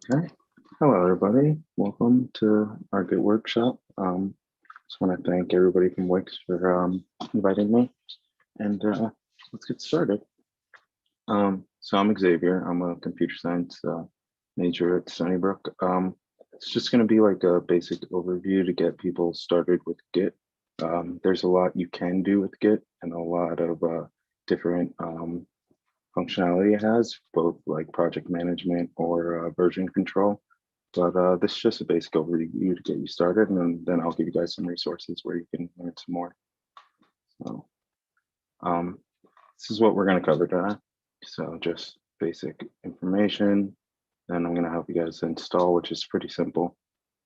Okay. Hello, everybody. Welcome to our Git Workshop. Just want to thank everybody from Wix for inviting me, and let's get started. So I'm Xavier. I'm a computer science major at Stony Brook. It's just going to be like a basic overview to get people started with Git. There's a lot you can do with Git and a lot of different functionality it has, both like project management or version control. But this is just a basic overview to get you started, and then I'll give you guys some resources where you can learn some more. So this is what we're going to cover today. So just basic information. Then I'm going to help you guys install, which is pretty simple.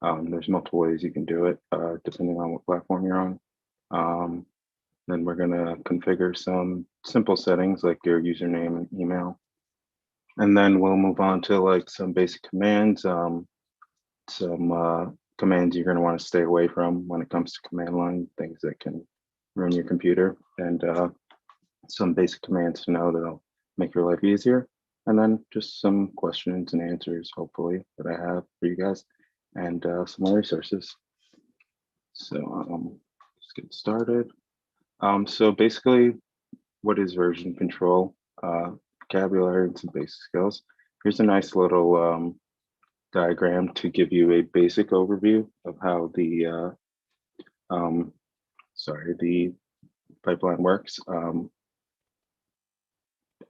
There's multiple ways you can do it, depending on what platform you're on. Then we're going to configure some simple settings like your username and email. And then we'll move on to like some basic commands, some commands you're going to want to stay away from when it comes to command line, things that can ruin your computer, and some basic commands to know that'll make your life easier. And then just some questions and answers, hopefully, that I have for you guys, and some more resources. So let's get started. So basically, what is version control? Vocabulary and some basic skills. Here's a nice little diagram to give you a basic overview of how the pipeline works.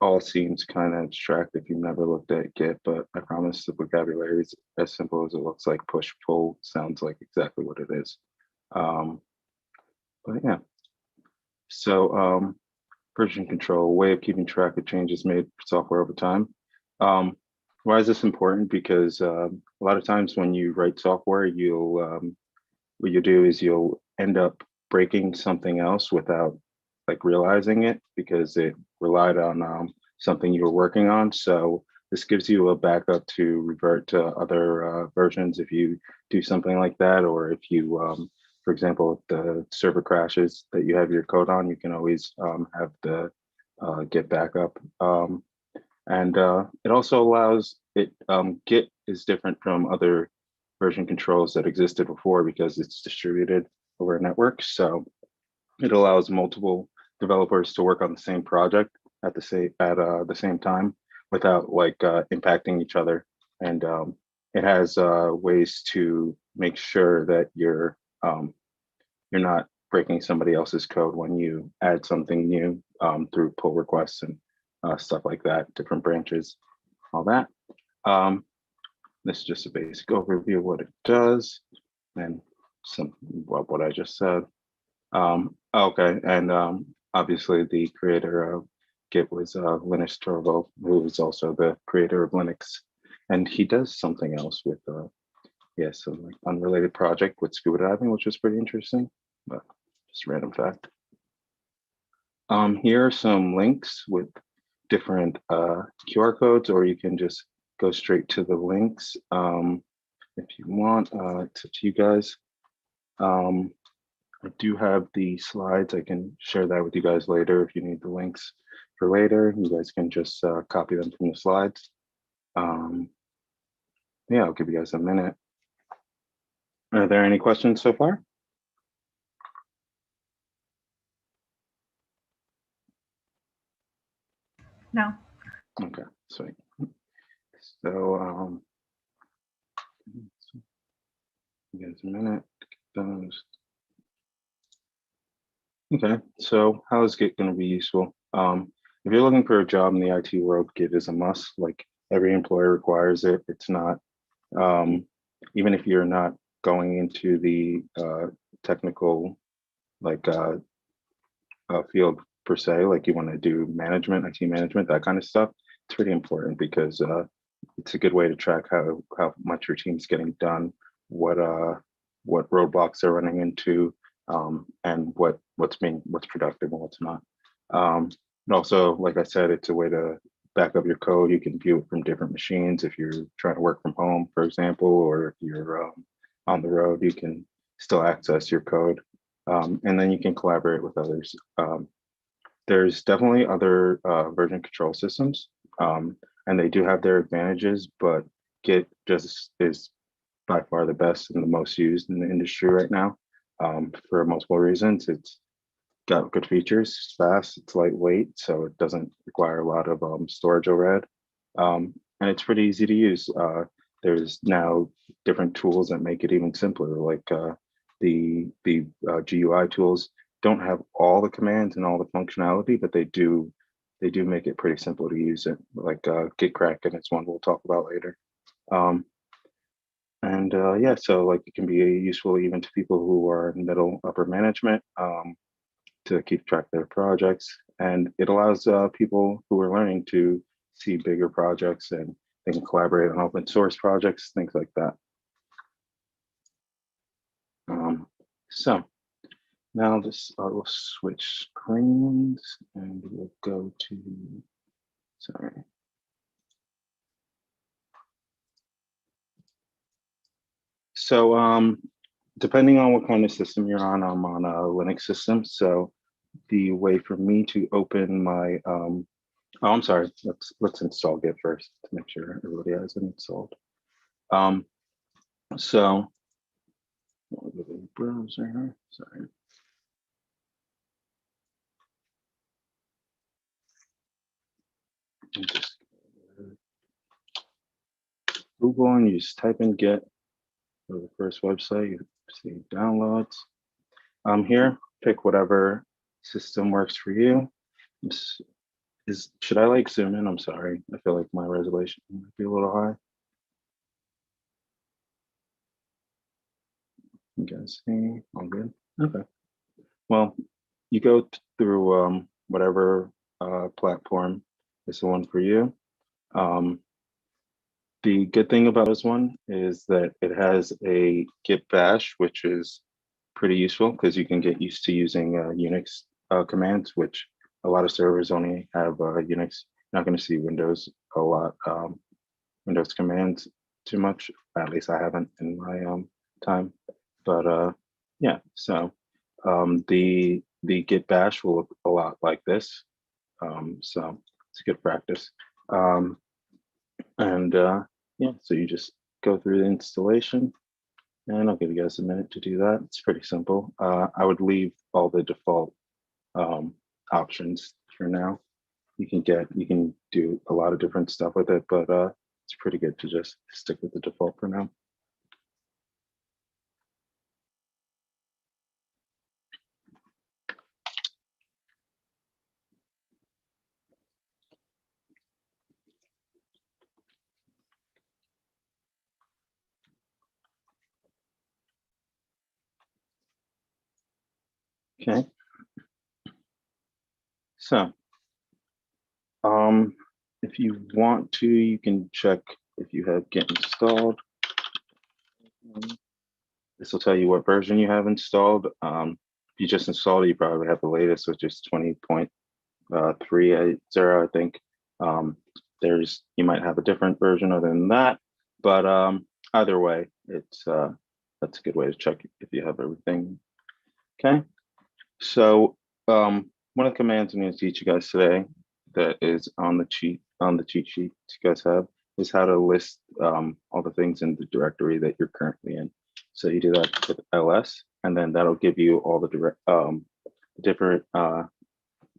All seems kind of abstract if you've never looked at Git, but I promise the vocabulary is as simple as it looks like. Push, pull sounds like exactly what it is. But yeah, so version control, a way of keeping track of changes made for software over time. Why is this important? Because a lot of times when you write software, what you do is you'll end up breaking something else without like realizing it because it relied on something you were working on. So this gives you a backup to revert to other versions if you do something like that, or if you, for example, if the server crashes that you have your code on, you can always have the Git backup. And it also allows it, Git is different from other version controls that existed before because it's distributed over a network. So it allows multiple developers to work on the same project at the same time without like impacting each other. And it has ways to make sure that you're not breaking somebody else's code when you add something new through pull requests and stuff like that, different branches, all that. This is just a basic overview of what it does and what I just said. Okay, and obviously the creator of Git was Linus Torvalds, who is also the creator of Linux, and he does something else with some like unrelated project with scuba diving, which was pretty interesting, but just random fact. Here are some links with different QR codes, or you can just go straight to the links if you want. It's up to you guys. I do have the slides. I can share that with you guys later if you need the links for later. You guys can just copy them from the slides. Yeah, I'll give you guys a minute. Are there any questions so far? No. Okay, sweet. So you guys a minute to get those. Okay, so how is Git going to be useful? If you're looking for a job in the IT world, Git is a must. Like every employer requires it. It's not, even if you're not going into the technical like field per se, like you want to do management, IT management, that kind of stuff, it's pretty important because it's a good way to track how much your team's getting done, what roadblocks they're running into, and what's productive and what's not. And also, like I said, it's a way to back up your code. You can view it from different machines if you're trying to work from home, for example, or if you're on the road, you can still access your code. And then you can collaborate with others. There's definitely other version control systems, and they do have their advantages, but Git just is by far the best and the most used in the industry right now, for multiple reasons. It's got good features, it's fast, it's lightweight, so it doesn't require a lot of storage overhead. And it's pretty easy to use. There's now different tools that make it even simpler, like the GUI tools don't have all the commands and all the functionality, but they do make it pretty simple to use it, like Git Kraken is one we'll talk about later. And yeah, so like it can be useful even to people who are in middle upper management, to keep track of their projects. And it allows people who are learning to see bigger projects, and they can collaborate on open source projects, things like that. So now we'll switch screens and we'll go to, sorry. So depending on what kind of system you're on, I'm on a Linux system. So the way for me to open my, oh, I'm sorry, let's install Git first to make sure everybody has it installed. So browser, sorry. Just Google and you just type in Git for the first website, you see downloads. Here, pick whatever system works for you. Should I like zoom in? I'm sorry. I feel like my resolution might be a little high. You guys see? All good? Okay. Well, you go through whatever platform is the one for you. The good thing about this one is that it has a Git bash, which is pretty useful because you can get used to using Unix commands, which a lot of servers only have Unix. You're not going to see Windows a lot, Windows commands too much. At least I haven't in my time. But yeah, so the Git bash will look a lot like this. So it's good practice. And yeah, so you just go through the installation, and I'll give you guys a minute to do that. It's pretty simple. I would leave all the default options for now. You can do a lot of different stuff with it, but it's pretty good to just stick with the default for now. Okay. So if you want to, you can check if you have Git installed. This will tell you what version you have installed. If you just installed it, you probably have the latest, which is 20.380, I think. You might have a different version other than that, but either way, that's a good way to check if you have everything. Okay, so one of the commands I'm going to teach you guys today that is on the cheat sheet you guys have is how to list all the things in the directory that you're currently in. So you do that with ls, and then that'll give you all the different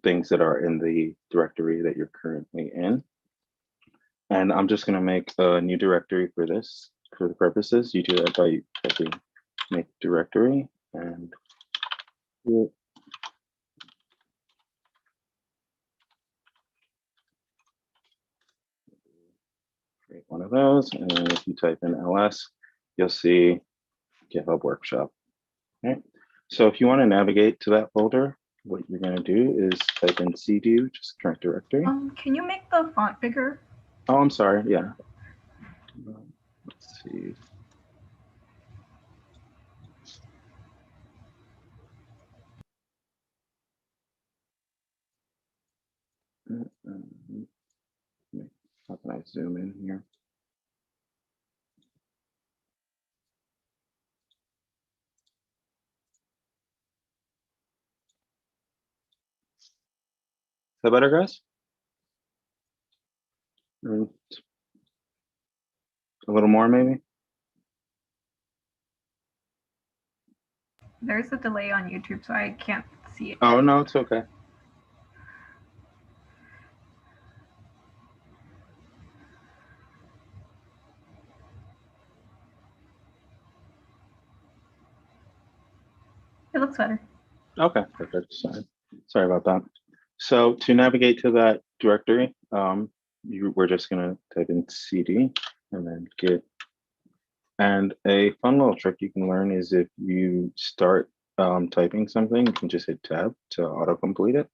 things that are in the directory that you're currently in. And I'm just going to make a new directory for this, for the purposes. You do that by typing make directory, and create one of those. And then if you type in ls, you'll see GitHub Workshop. Okay. So if you want to navigate to that folder, what you're going to do is type in cd, just current directory. Can you make the font bigger? Oh, I'm sorry. Yeah. Let's see. How can I zoom in here? Is that better, guys? A little more maybe? There's a delay on YouTube, so I can't see it. Oh, no, it's okay. It looks better. Okay, perfect. Sorry about that. So to navigate to that directory, we're just gonna type in cd and then git. And a fun little trick you can learn is if you start typing something, you can just hit tab to autocomplete it.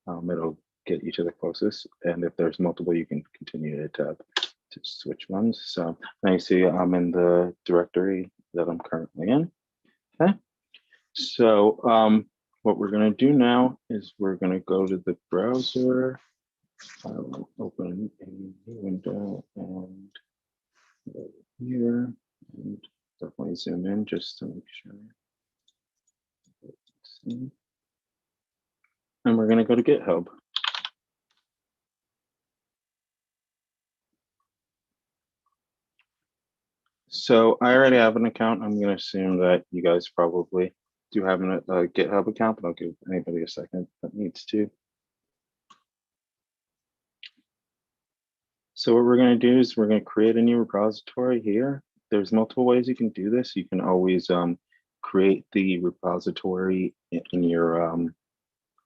It'll get you to the closest. And if there's multiple, you can continue to hit tab to switch ones. So now you see I'm in the directory that I'm currently in. Okay. So what we're going to do now is we're going to go to the browser. I will open a new window and go here and definitely zoom in just to make sure. Let's see. And we're going to go to GitHub. So I already have an account. I'm going to assume that you guys probably do have a GitHub account, but I'll give anybody a second that needs to. So what we're going to do is we're going to create a new repository here. There's multiple ways you can do this. You can always create the repository in your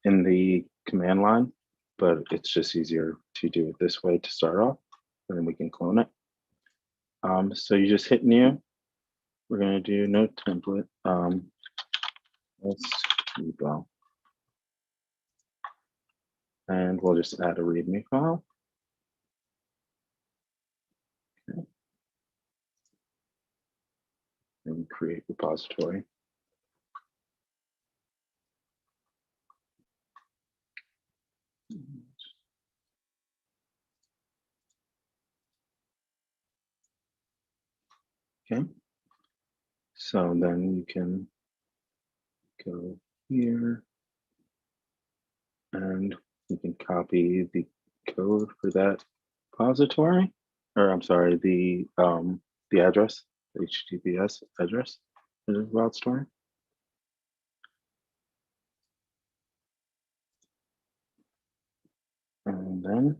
in the command line, but it's just easier to do it this way to start off, and then we can clone it. So you just hit new. We're going to do no template. Let's repo. And we'll just add a README file. Okay. And create repository. Okay. So then you can go here and you can copy the code for that repository, or I'm sorry, the address, the HTTPS address for the repository. And then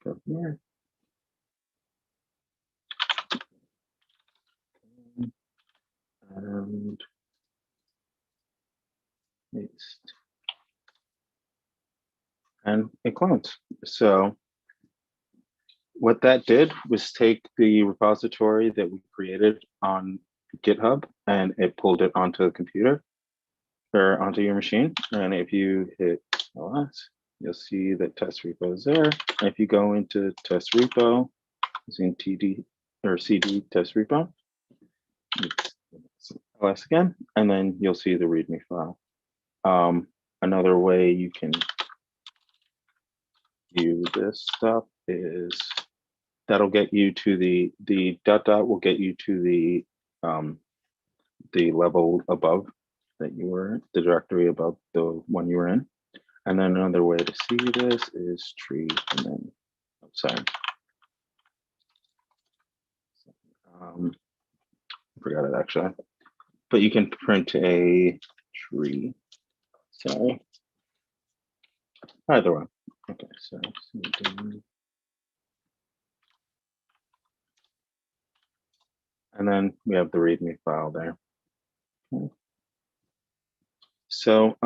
go here. And paste. And it clones. So what that did was take the repository that we created on GitHub and it pulled it onto the computer or onto your machine. And if you hit ls, you'll see that test repo is there. And if you go into test repo using td or cd test repo, ls again, and then you'll see the README file. Another way you can view this stuff is that'll get you to the dot will get you to the level above that you were, the directory above the one you were in. And then another way to see this is tree and then, oh, sorry. I forgot it actually, but you can print a tree, sorry. Either one. Okay, so and then we have the README file there. Okay. So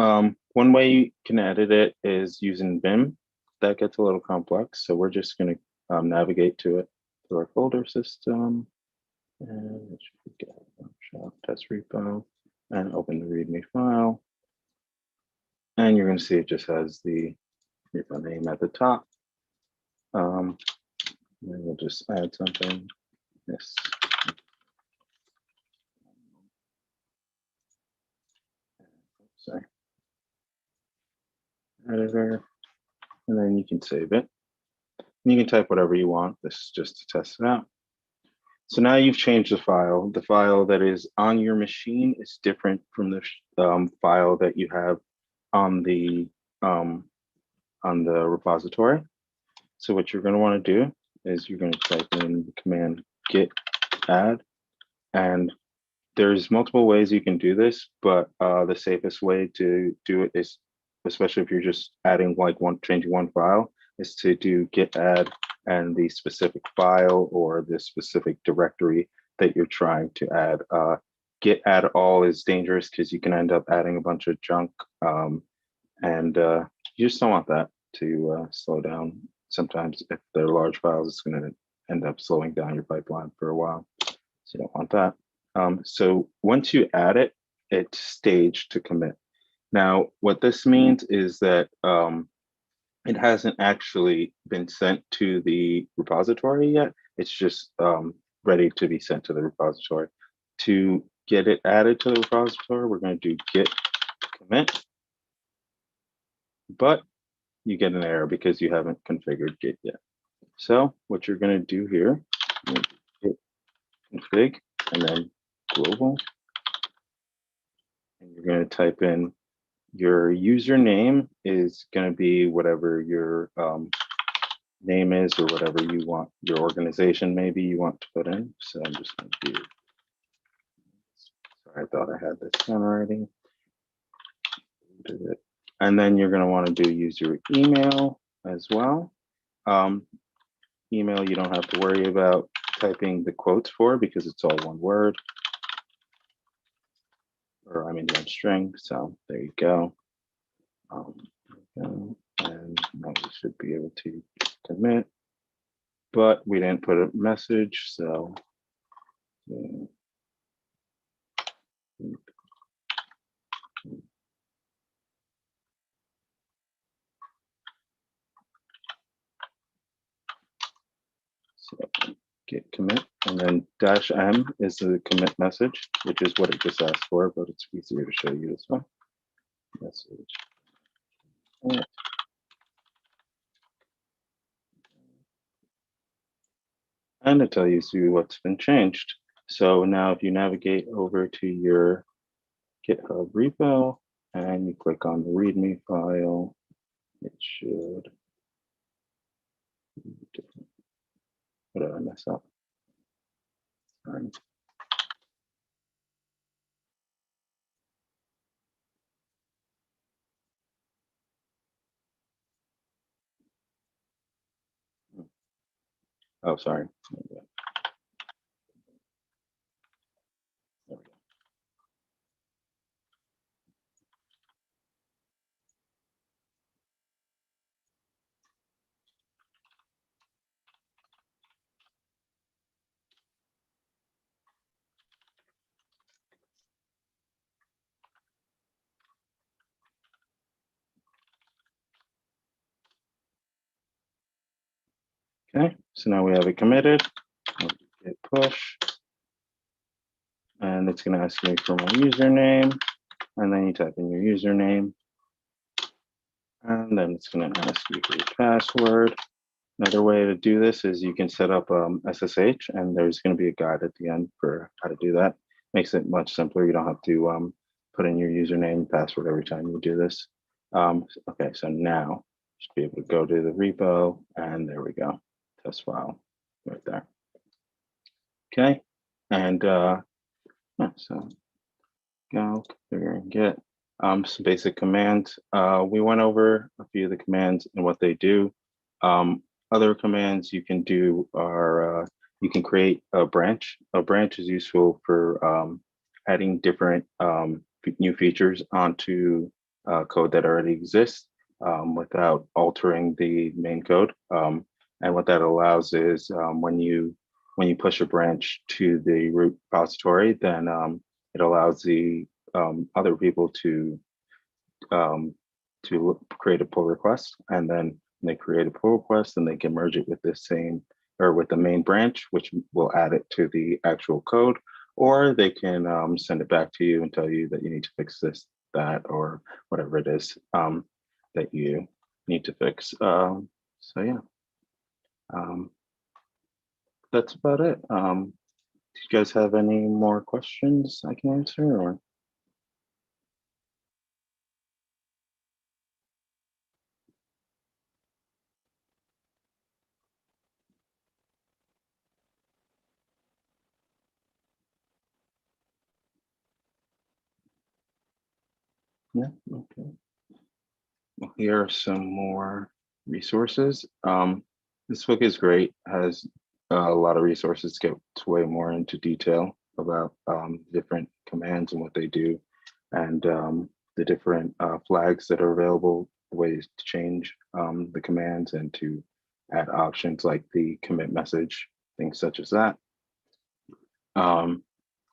one way you can edit it is using Vim. That gets a little complex, so we're just going to navigate to it through our folder system, and it should be Git Workshop test repo, and open the README file. And you're going to see it just has the repo name at the top. And we'll just add something. This. Sorry. Editor, and then you can save it. And you can type whatever you want. This is just to test it out. So now you've changed the file. The file that is on your machine is different from the file that you have on the repository. So what you're going to want to do is you're going to type in the command git add, and there's multiple ways you can do this, but the safest way to do it is, especially if you're just adding like changing one file, is to do git add and the specific file or the specific directory that you're trying to add. Git add all is dangerous because you can end up adding a bunch of junk, and you just don't want that to slow down. Sometimes if they're large files, it's going to end up slowing down your pipeline for a while. So you don't want that. So once you add it, it's staged to commit. Now, what this means is that it hasn't actually been sent to the repository yet. It's just ready to be sent to the repository. To get it added to the repository, we're going to do git commit, but you get an error because you haven't configured Git yet. So what you're going to do here, git config and then global, and you're going to type in your username is going to be whatever your name is or whatever you want, your organization maybe you want to put in. So I'm just going to do, sorry, I thought I had this done already. And then you're going to want to use your email as well. Email you don't have to worry about typing the quotes for because it's all one word, or I mean one string. So there you go. And now we should be able to commit, but we didn't put a message. So git commit, and then -m is the commit message, which is what it just asked for, but it's easier to show you this one. Message. And it tells you what's been changed. So now if you navigate over to your GitHub repo and you click on the README file, it should be different. What did I mess up? Sorry. Oh, sorry. Okay, so now we have it committed. Git push, and it's going to ask me for my username, and then you type in your username, and then it's going to ask you for your password. Another way to do this is you can set up SSH, and there's going to be a guide at the end for how to do that. Makes it much simpler. You don't have to put in your username and password every time you do this. Okay, so now you should be able to go to the repo, and there we go. Test file right there. Okay, and so go configure and git some basic commands. We went over a few of the commands and what they do. Other commands you can do are you can create a branch. A branch is useful for adding different new features onto code that already exists without altering the main code. And what that allows is when you push a branch to the root repository, then it allows the other people to create a pull request, and then when they create a pull request, and they can merge it with the same or with the main branch, which will add it to the actual code, or they can send it back to you and tell you that you need to fix this, that, or whatever it is that you need to fix. So yeah, that's about it. Do you guys have any more questions I can answer, or? Yeah, okay. Well, here are some more resources. This book is great, has a lot of resources, gets way more into detail about different commands and what they do, and the different flags that are available, the ways to change the commands and to add options like the commit message, things such as that.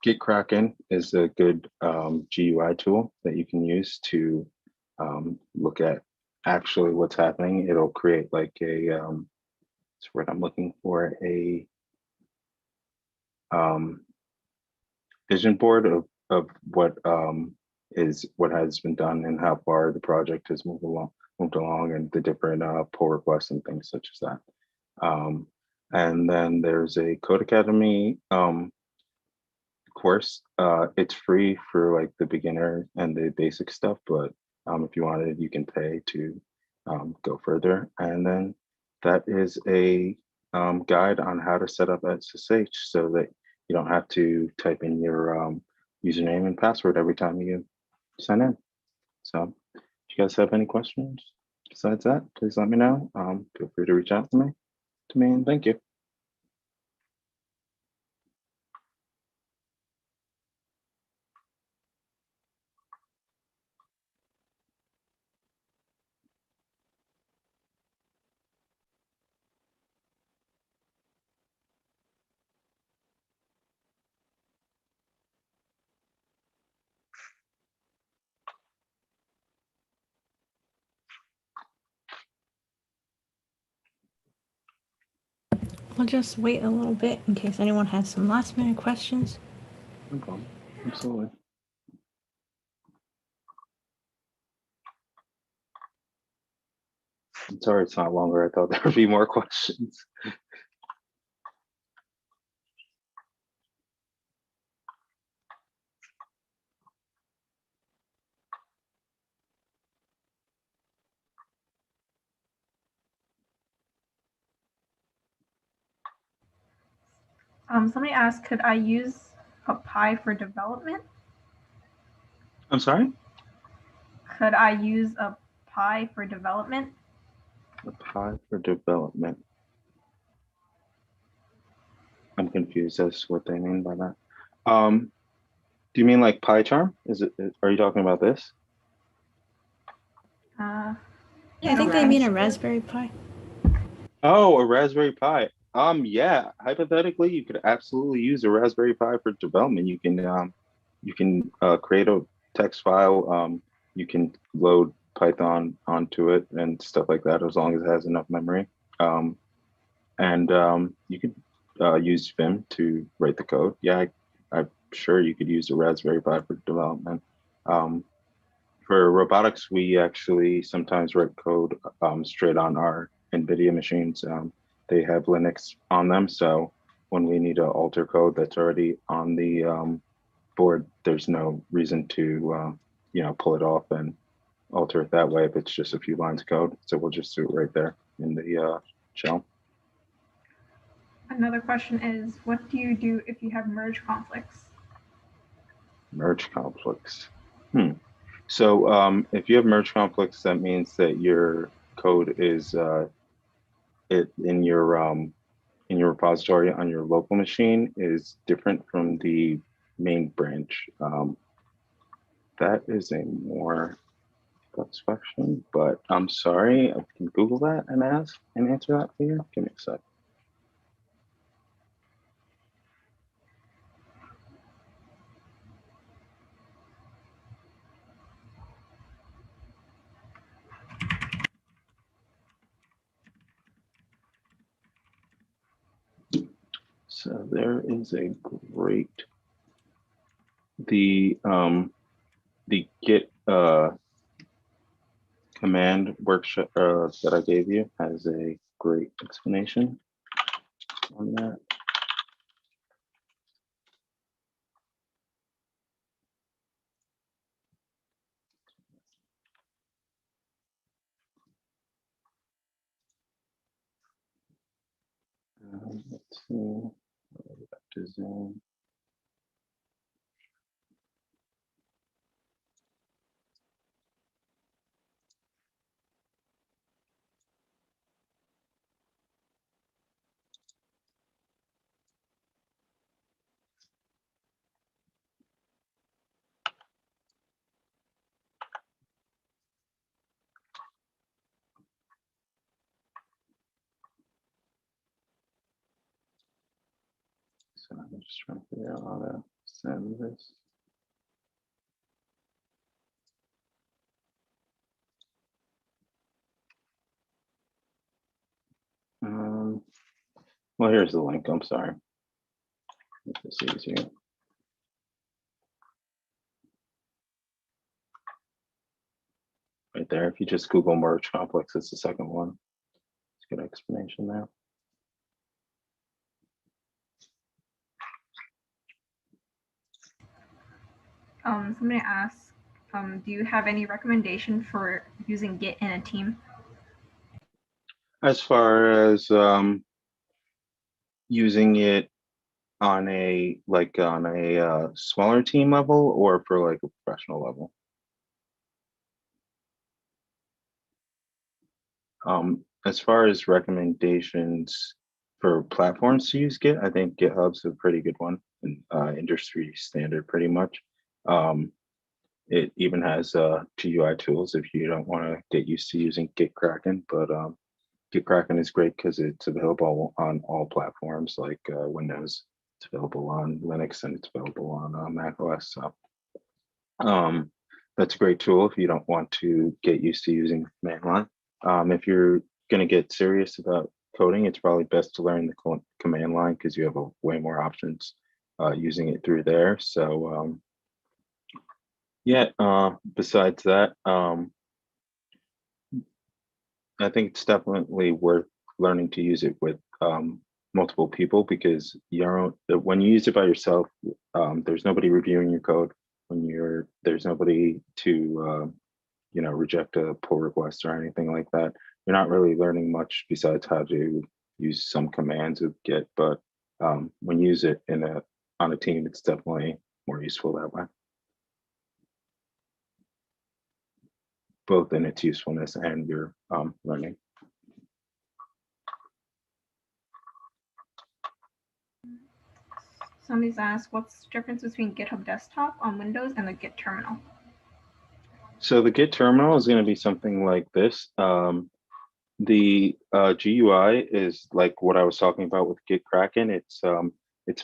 Git Kraken is a good GUI tool that you can use to look at actually what's happening. It'll create like a, that's what I'm looking for, a vision board of what has been done and how far the project has moved along and the different pull requests and things such as that. And then there's a Code Academy course. It's free for like the beginner and the basic stuff, but if you wanted, you can pay to go further. And then that is a guide on how to set up SSH so that you don't have to type in your username and password every time you sign in. So if you guys have any questions besides that, please let me know. Feel free to reach out to me, and thank you. I'll just wait a little bit in case anyone has some last minute questions. No problem. Absolutely. I'm sorry it's not longer. I thought there would be more questions. Somebody asked, could I use a Pi for development? I'm sorry? Could I use a Pi for development? A Pi for development. I'm confused as to what they mean by that. Do you mean like PyCharm? Are you talking about this? Yeah, I think they mean a Raspberry Pi. Oh, a Raspberry Pi. Yeah, hypothetically, you could absolutely use a Raspberry Pi for development. You can create a text file. You can load Python onto it and stuff like that, as long as it has enough memory. And you could use Vim to write the code. Yeah, I'm sure you could use a Raspberry Pi for development. For robotics, we actually sometimes write code straight on our NVIDIA machines. They have Linux on them, so when we need to alter code that's already on the board, there's no reason to pull it off and alter it that way if it's just a few lines of code. So we'll just do it right there in the shell. Another question is, what do you do if you have merge conflicts? Merge conflicts. So if you have merge conflicts, that means that your code is in your repository on your local machine is different from the main branch. That is a more complex question, but I'm sorry, I can Google that and ask and answer that for you. Give me a sec. So there is a great the Git command workshop that I gave you has a great explanation on that. Let's see. Design. So I'm just trying to figure out how to send this. Well, here's the link. I'm sorry. Make this easier. Right there. If you just Google merge complex, it's the second one. It's a good explanation there. Somebody asked, do you have any recommendation for using Git in a team? As far as using it on a smaller team level or for like a professional level? As far as recommendations for platforms to use Git, I think GitHub's a pretty good one, industry standard pretty much. It even has GUI tools if you don't want to get used to using Git Kraken, but Git Kraken is great because it's available on all platforms like Windows. It's available on Linux and it's available on Mac OS. So that's a great tool if you don't want to get used to using the command line. If you're going to get serious about coding, it's probably best to learn the command line because you have way more options using it through there. So yeah, besides that, I think it's definitely worth learning to use it with multiple people because when you use it by yourself, there's nobody reviewing your code. There's nobody to reject a pull request or anything like that. You're not really learning much besides how to use some commands with Git. But when you use it on a team, it's definitely more useful that way, both in its usefulness and your learning. Somebody's asked, what's the difference between GitHub Desktop on Windows and the Git Terminal? So the Git Terminal is going to be something like this. The GUI is like what I was talking about with Git Kraken. It's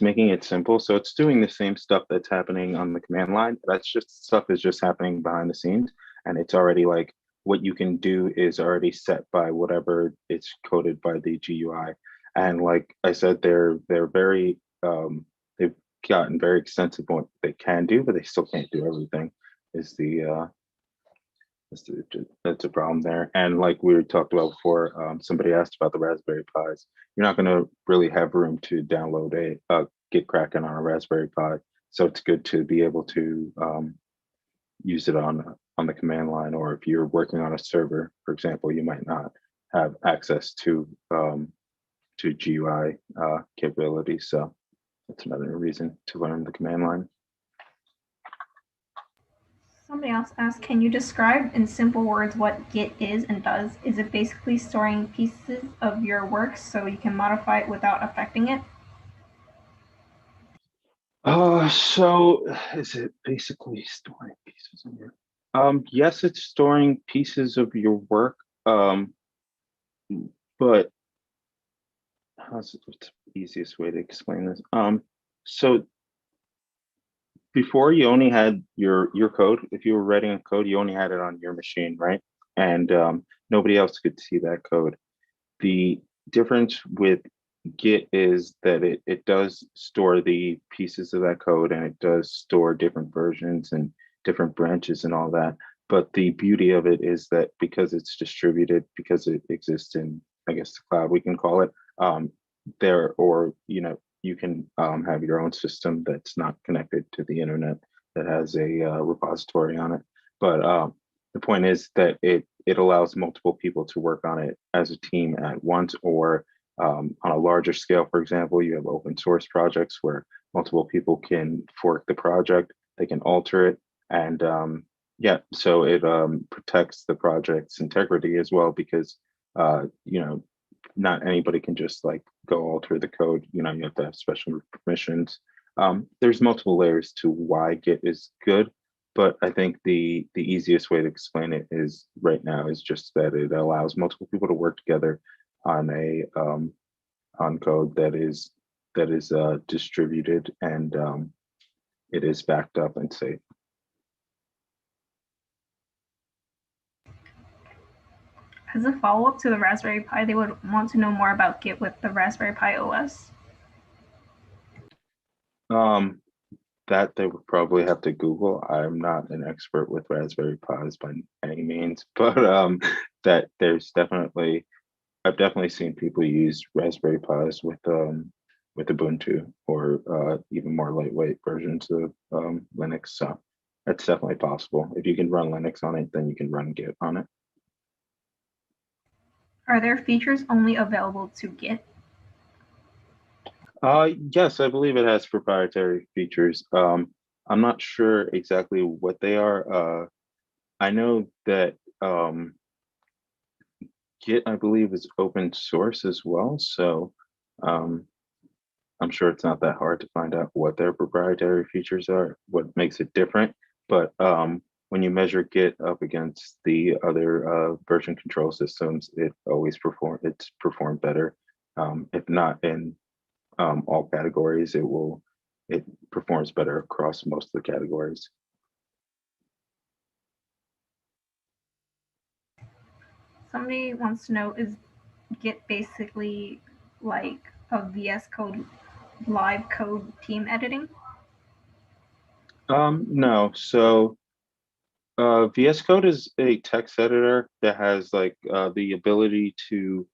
making it simple. So it's doing the same stuff that's happening on the command line. Stuff is just happening behind the scenes. And it's already like what you can do is already set by whatever it's coded by the GUI. And like I said, they're very, they've gotten very extensive what they can do, but they still can't do everything is that's a problem there. And like we talked about before, somebody asked about the Raspberry Pis. You're not going to really have room to download a Git Kraken on a Raspberry Pi. So it's good to be able to use it on the command line, or if you're working on a server, for example, you might not have access to GUI capabilities. So that's another reason to learn the command line. Somebody else asked, can you describe in simple words what Git is and does? Is it basically storing pieces of your work so you can modify it without affecting it? So is it basically storing pieces of your yes, it's storing pieces of your work. But what's the easiest way to explain this? So before you only had your code. If you were writing a code, you only had it on your machine, right? And nobody else could see that code. The difference with Git is that it does store the pieces of that code, and it does store different versions and different branches and all that. But the beauty of it is that because it's distributed, because it exists in, I guess, the cloud, we can call it, you can have your own system that's not connected to the internet that has a repository on it. But the point is that it allows multiple people to work on it as a team at once, or on a larger scale. For example, you have open source projects where multiple people can fork the project, they can alter it, and yeah, so it protects the project's integrity as well, because not anybody can just like go alter the code. You have to have special permissions. There's multiple layers to why Git is good, but I think the easiest way to explain it is right now is just that it allows multiple people to work together on on code that is that is distributed and it is backed up and safe. As a follow-up to the Raspberry Pi, they would want to know more about Git with the Raspberry Pi OS. That they would probably have to Google. I'm not an expert with Raspberry Pis by any means, but that there's definitely, I've definitely seen people use Raspberry Pis with Ubuntu or even more lightweight versions of Linux. So that's definitely possible. If you can run Linux on it, then you can run Git on it. Are there features only available to Git? Yes, I believe it has proprietary features. I'm not sure exactly what they are. I know that Git, I believe, is open source as well. So I'm sure it's not that hard to find out what their proprietary features are, what makes it different. But when you measure Git up against the other version control systems, it's performed better. If not in all categories, it performs better across most of the categories. Somebody wants to know, is Git basically like a VS Code live code team editing? No, so VS Code is a text editor that has like the ability to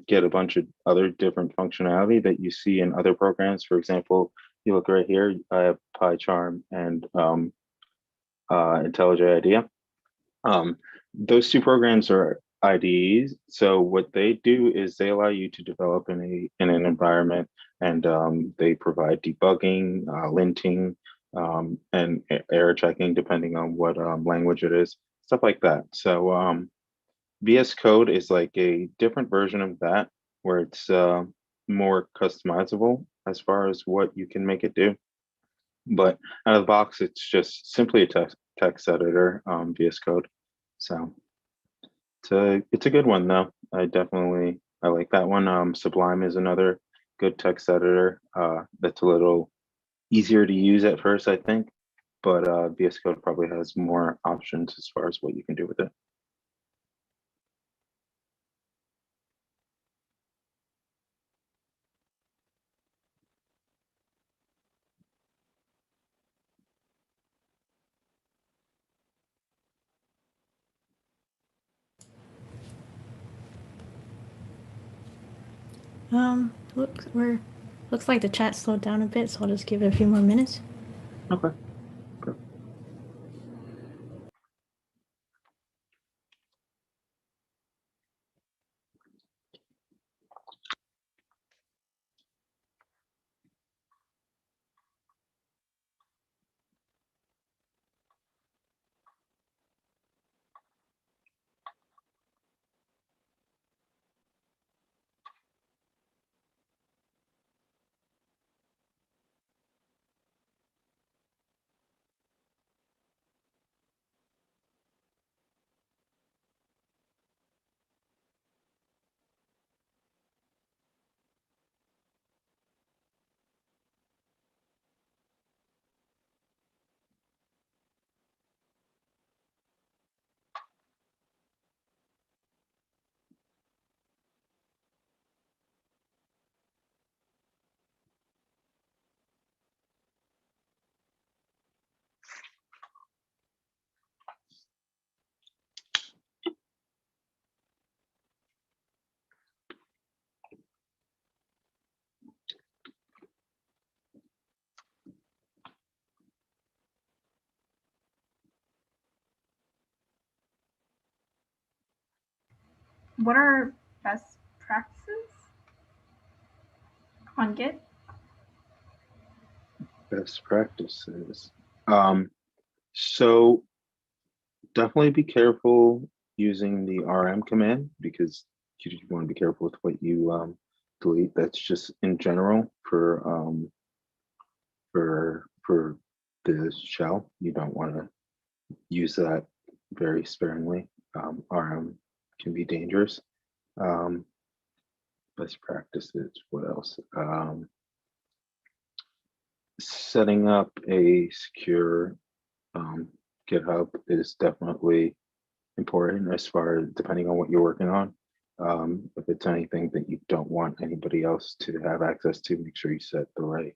get a bunch of other different functionality that you see in other programs. For example, you look right here, I have PyCharm and IntelliJ IDEA. Those two programs are IDEs. So what they do is they allow you to develop in an environment, and they provide debugging, linting, and error checking depending on what language it is, stuff like that. So VS Code is like a different version of that, where it's more customizable as far as what you can make it do. But out of the box, it's just simply a text editor, VS Code. So it's a good one though. I like that one. Sublime is another good text editor. That's a little easier to use at first, I think, but VS Code probably has more options as far as what you can do with it. Looks like the chat slowed down a bit, so I'll just give it a few more minutes. Okay. What are best practices on Git? Best practices. So definitely be careful using the RM command, because you want to be careful with what you delete. That's just in general for the shell. You don't want to use that very sparingly. RM can be dangerous. But best practices. What else? Setting up a secure GitHub is definitely important as far as depending on what you're working on. If it's anything that you don't want anybody else to have access to, make sure you set the right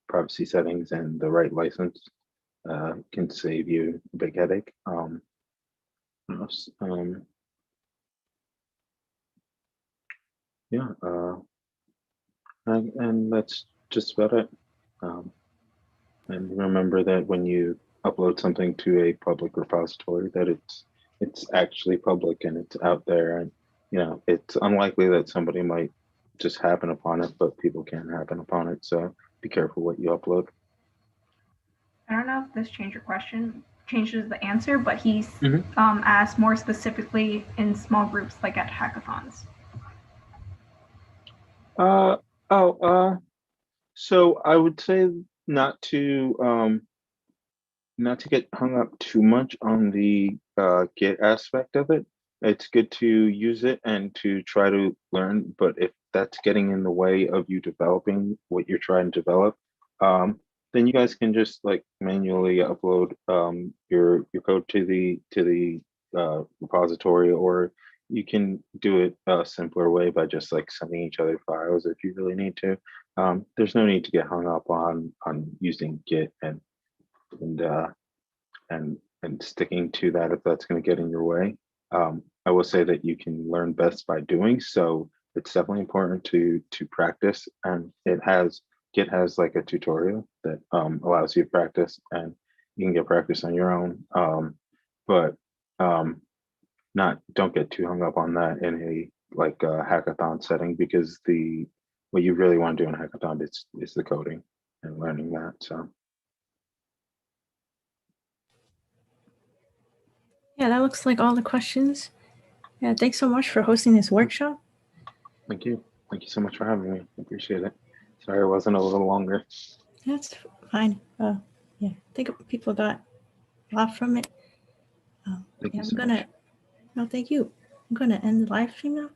privacy settings and the right license. Can save you a big headache. What else? Yeah, and that's just about it. And remember that when you upload something to a public repository, that it's actually public and it's out there, and it's unlikely that somebody might just happen upon it, but people can happen upon it. So be careful what you upload. I don't know if this changes the answer, but he's Mhm. asked more specifically in small groups, like at hackathons. So I would say not to get hung up too much on the Git aspect of it. It's good to use it and to try to learn, but if that's getting in the way of you developing what you're trying to develop, then you guys can just like manually upload your code to the repository, or you can do it a simpler way by just like sending each other files if you really need to. There's no need to get hung up on using Git and sticking to that if that's going to get in your way. I will say that you can learn best by doing, so it's definitely important to practice, and Git has like a tutorial that allows you to practice, and you can get practice on your own. But don't get too hung up on that in a hackathon setting, because what you really want to do in a hackathon is the coding and learning that. So Yeah, that looks like all the questions. Yeah, thanks so much for hosting this workshop. thank you so much for having me. I appreciate it. Sorry it wasn't a little longer. That's fine. Yeah, I think people got a lot from it. Thank you I'm so gonna. much. No, thank you. I'm gonna end the live stream now.